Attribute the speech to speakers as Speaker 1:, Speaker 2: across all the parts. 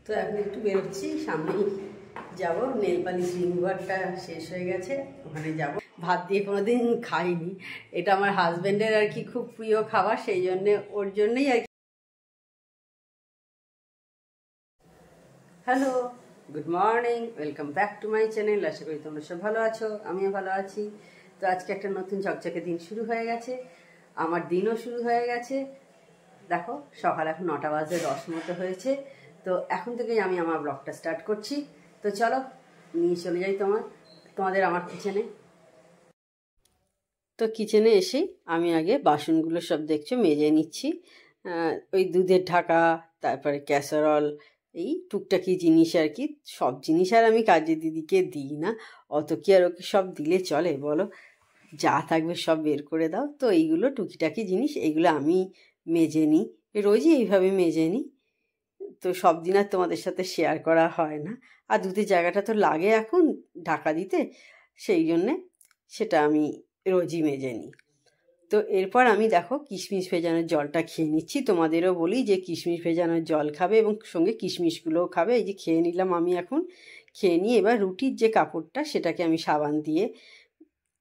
Speaker 1: তো এখন একটু বেরোচ্ছি, সামনেই যাব, নেল পালিশ রিমুভারটা শেষ হয়ে গেছে, ওখানে যাব। ভাত দিয়ে কোনোদিন খাইনি, এটা আমার হাজব্যান্ডের আর কি খুব প্রিয় খাবার, সেই জন্যে ওর জন্যই আর কি। Hello, good morning, welcome back to my channel. আশা করি তোমরা সব ভালো আছো, আমিও ভালো আছি। তো আজকে একটা নতুন চকচকে দিন শুরু হয়ে গেছে, আমার দিনও শুরু হয়ে গেছে। দেখো সকাল এখন 9টা বাজে 10 মতো হয়েছে। তো এখন থেকেই আমি আমার ব্লগটা স্টার্ট করছি। তো চলো নিয়ে চলে যাই তোমাদের আমার কিচেনে। তো কিচেনে এসেই আমি আগে বাসনগুলো সব দেখছো মেজে নিচ্ছি। ওই দুধের ঢাকা, তারপরে ক্যাসারল, এই টুকটাকি জিনিস আর কি। সব জিনিস আর আমি কাজের দিদিকে দিই না, অত কি আর ওকে সব দিলে চলে বলো? যা থাকবে সব বের করে দাও। তো এইগুলো টুকিটাকি জিনিস, এইগুলো আমি মেজে নিই, রোজই এইভাবে মেজে নিই। তো সব দিন আর তোমাদের সাথে শেয়ার করা হয় না, আর দুধের জায়গাটা তো লাগে এখন ঢাকা দিতে, সেই জন্যে সেটা আমি রোজই মেজে নিই। তো এরপর আমি দেখো কিশমিশ ভেজানোর জলটা খেয়ে নিচ্ছি। তোমাদেরও বলি যে কিশমিশ ভেজানোর জল খাবে এবং সঙ্গে কিশমিশগুলোও খাবে। এই যে খেয়ে নিলাম আমি, এখন খেয়ে নিয়ে এবার রুটির যে কাপড়টা সেটাকে আমি সাবান দিয়ে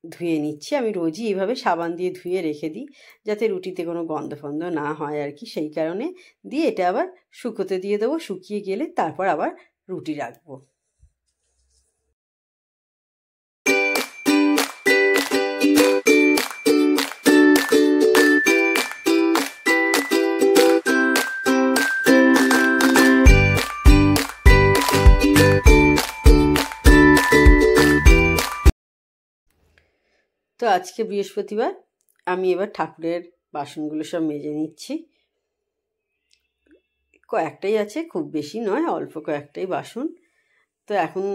Speaker 1: ধুয়ে নিচ্ছি। আমি রোজই এইভাবে সাবান দিয়ে ধুয়ে রেখে দিই, যাতে রুটিতে কোনো গন্ধ ফন্ধ না হয় আর কি, সেই কারণে দিয়ে এটা আবার শুকোতে দিয়ে দেবো। শুকিয়ে গেলে তারপর আবার রুটি রাখবো। তো আজকে বৃহস্পতিবার, আমি এবার ঠাকুরের বাসনগুলো সব মেজে নিচ্ছি। কয়েকটাই আছে, খুব বেশি নয়, অল্প কয়েকটাই বাসন। তো এখন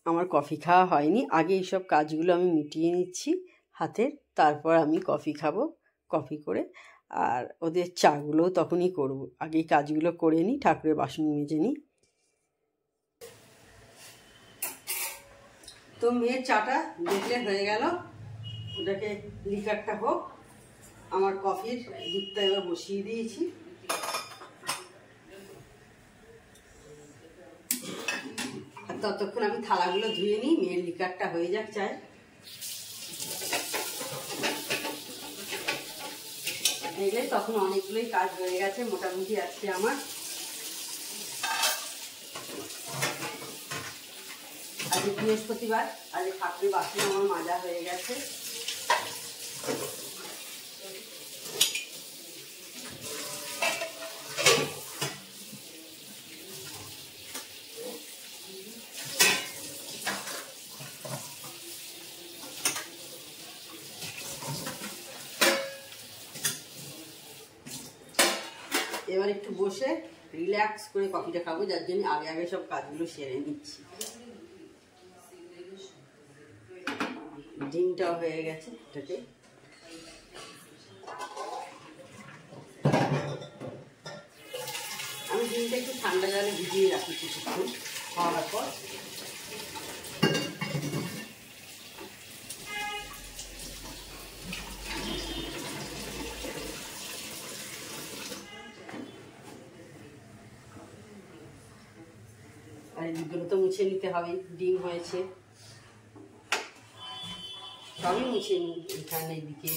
Speaker 1: আমার কফি খাওয়া হয়নি, আগে এইসব কাজগুলো আমি মিটিয়ে নিচ্ছি হাতের, তারপর আমি কফি খাবো। কফি করে আর ওদের চাগুলোও তখনই করবো, আগে এই কাজগুলো করে নিই, ঠাকুরের বাসন মেজে নিই। তো মেয়ের চাটা দেখলে হয়ে গেল, ওটাকে লিকারটা হোক। আমার কফির দুধটা এবার বসিয়ে দিয়েছি। আর ততক্ষণ আমি থালাগুলো ধুয়ে নিই, মেয়ের লিকারটা হয়ে যাক চায়। দেখলে তখন অনেকগুলোই কাজ হয়ে গেছে মোটামুটি আজকে আমার। আজ বৃহস্পতিবার, আজ ঠাকুরের বাসন আমার মাজা হয়ে গেছে। এবার একটু বসে রিল্যাক্স করে কফিটা খাবো, যার জন্য আগে আগে সব কাজগুলো সেরে নিচ্ছি। ডিমটাও হয়ে গেছে, এটাকে আমি ডিমটা একটু ঠান্ডা জলে ভিজিয়ে রাখি কিছুক্ষণ খাওয়ার পর। আর এদিকগুলো তো মুছে নিতে হবে, ডিম হয়েছে সবই মুছে নিই। এখানে এদিকে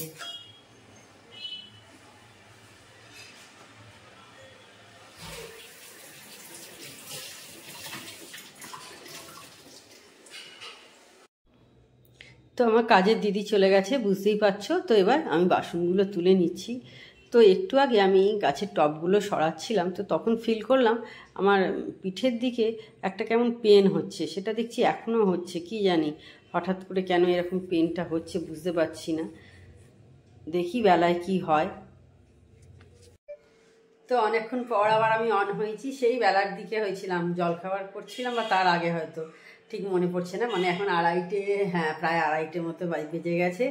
Speaker 1: তো আমার কাজের দিদি চলে গেছে, বুঝতেই পারছো। তো এবার আমি বাসনগুলো তুলে নিচ্ছি। তো একটু আগে আমি গাছের টবগুলো সরাচ্ছিলাম, তো তখন ফিল করলাম আমার পিঠের দিকে একটা কেমন পেন হচ্ছে। সেটা দেখছি এখনও হচ্ছে, কি জানি হঠাৎ করে কেন এরকম পেনটা হচ্ছে বুঝতে পারছি না। দেখি বেলায় কি হয়। তো অনেকক্ষণ পর আবার আমি অন হয়েছি, সেই বেলার দিকে হয়েছিলাম, জলখাবার করছিলাম বা তার আগে হয়তো, ঠিক মনে পড়ছে না। মানে এখন 2:30, হ্যাঁ প্রায় 2:30 মতো বেজে গেছে।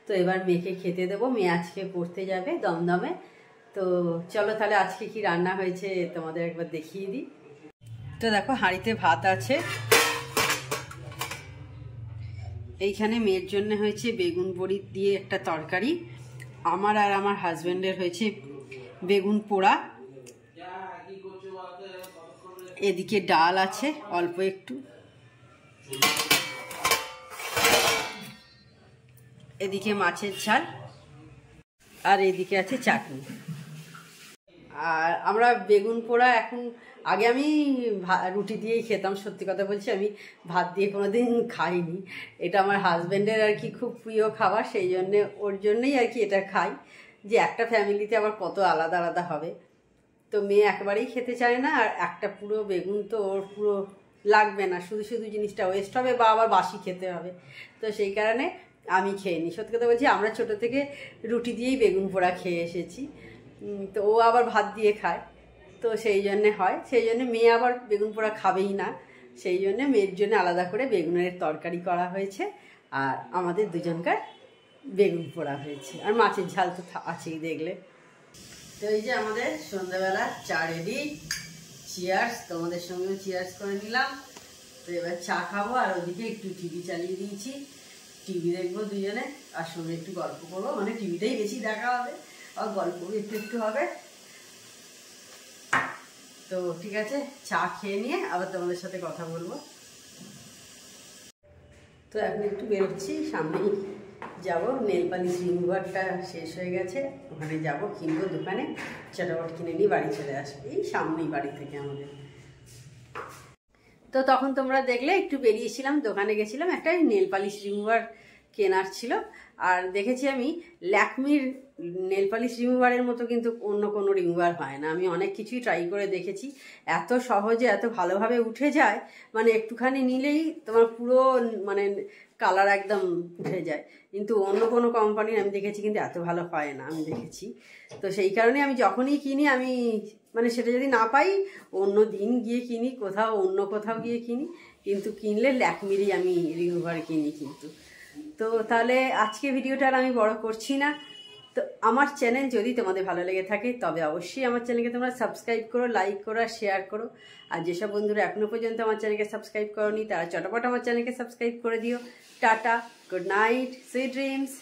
Speaker 1: তো এবার মেয়েকে খেতে দেবো, মেয়ে আজকে পড়তে যাবে দমদমে। তো চলো তাহলে আজকে কি রান্না হয়েছে তোমাদের একবার দেখিয়ে দিই। তো দেখো হাঁড়িতে ভাত আছে, এইখানে মেয়ের জন্য হয়েছে বেগুন বড়ি দিয়ে একটা তরকারি, আমার আর আমার হাজব্যান্ডের হয়েছে বেগুন পোড়া। এদিকে ডাল আছে অল্প একটু, এদিকে মাছের ঝাল, আর এদিকে আছে চাটনি। আর আমরা বেগুন পোড়া এখন, আগে আমি রুটি দিয়েই খেতাম, সত্যি কথা বলছি আমি ভাত দিয়ে কোনোদিন খাইনি। এটা আমার হাজব্যান্ডের আর কি খুব প্রিয় খাবার, সেই জন্যে ওর জন্যই আর কি এটা খাই, যে একটা ফ্যামিলিতে আবার কত আলাদা আলাদা হবে। তো মেয়ে একেবারেই খেতে চায় না, আর একটা পুরো বেগুন তো ওর পুরো লাগবে না, শুধু শুধু জিনিসটা ওয়েস্ট হবে বা আবার বাসি খেতে হবে। তো সেই কারণে আমি খেয়ে নিই। সত্যি কথা বলছি আমরা ছোটো থেকে রুটি দিয়েই বেগুন পোড়া খেয়ে এসেছি। তো ও আবার ভাত দিয়ে খায়, তো সেই জন্যে হয়, সেই জন্যে মেয়ে আবার বেগুন পোড়া খাবেই না, সেই জন্যে মেয়ের জন্য আলাদা করে বেগুনের তরকারি করা হয়েছে, আর আমাদের দুজনকার বেগুন পোড়া হয়েছে, আর মাছের ঝাল তো আছেই দেখলে। তো এই যে আমাদের সন্ধ্যাবেলা চা রেডি। চিয়ার্স, তোমাদের সঙ্গেও চিয়ার্স করে নিলাম। তো এবার চা খাবো, আর ওদিকে একটু টিভি চালিয়ে দিয়েছি, টিভি দেখবো দুজনে, আর সঙ্গে একটু গল্প করবো, মানে টিভিটাই বেশি দেখা হবে, আর গল্প একটু একটু হবে। তো ঠিক আছে, চা খেয়ে নিয়ে আবার তোমাদের সাথে কথা বলবো। তো এখন একটু বেরোচ্ছি, সামনেই যাব, নেল পালিশ রিমুভারটা শেষ হয়ে গেছে, ওখানে যাব, কিনবো দোকানে, চটাপট কিনে নিয়ে বাড়ি চলে আসবো, এই সামনেই বাড়ি থেকে আমাদের। তো তখন তোমরা দেখলে একটু বেরিয়েছিলাম, দোকানে গেছিলাম, একটা নেল পালিশ রিমুভার কেনার ছিল, আর দেখেছি আমি ল্যাকমির নেল পালিশ রিমুভারের মতো কিন্তু অন্য কোনো রিমুভার হয় না। আমি অনেক কিছুই ট্রাই করে দেখেছি, এত সহজে এত ভালোভাবে উঠে যায়, মানে একটুখানি নিলেই তোমার পুরো মানে কালার একদম উঠে যায়, কিন্তু অন্য কোনো কোম্পানির আমি দেখেছি কিন্তু এত ভালো হয় না, আমি দেখেছি। তো সেই কারণে আমি যখনই কিনি, আমি মানে সেটা যদি না পাই অন্য দিন গিয়ে কিনি, অন্য কোথাও গিয়ে কিনি, কিন্তু কিনলে ল্যাকমিরই আমি রিমুভার কিনি কিন্তু। তো তাহলে আজকে ভিডিওটা আর আমি বড় করছি না। তো আমার চ্যানেল যদি তোমাদের ভালো লেগে থাকে তবে অবশ্যই আমার চ্যানেলকে তোমরা সাবস্ক্রাইব করো, লাইক করো, আর শেয়ার করো। আর যেসব বন্ধুরা এখনো পর্যন্ত আমার চ্যানেলকে সাবস্ক্রাইব করোনি তারা চটপট আমার চ্যানেলকে সাবস্ক্রাইব করে দিও। Tata, good night, sweet dreams.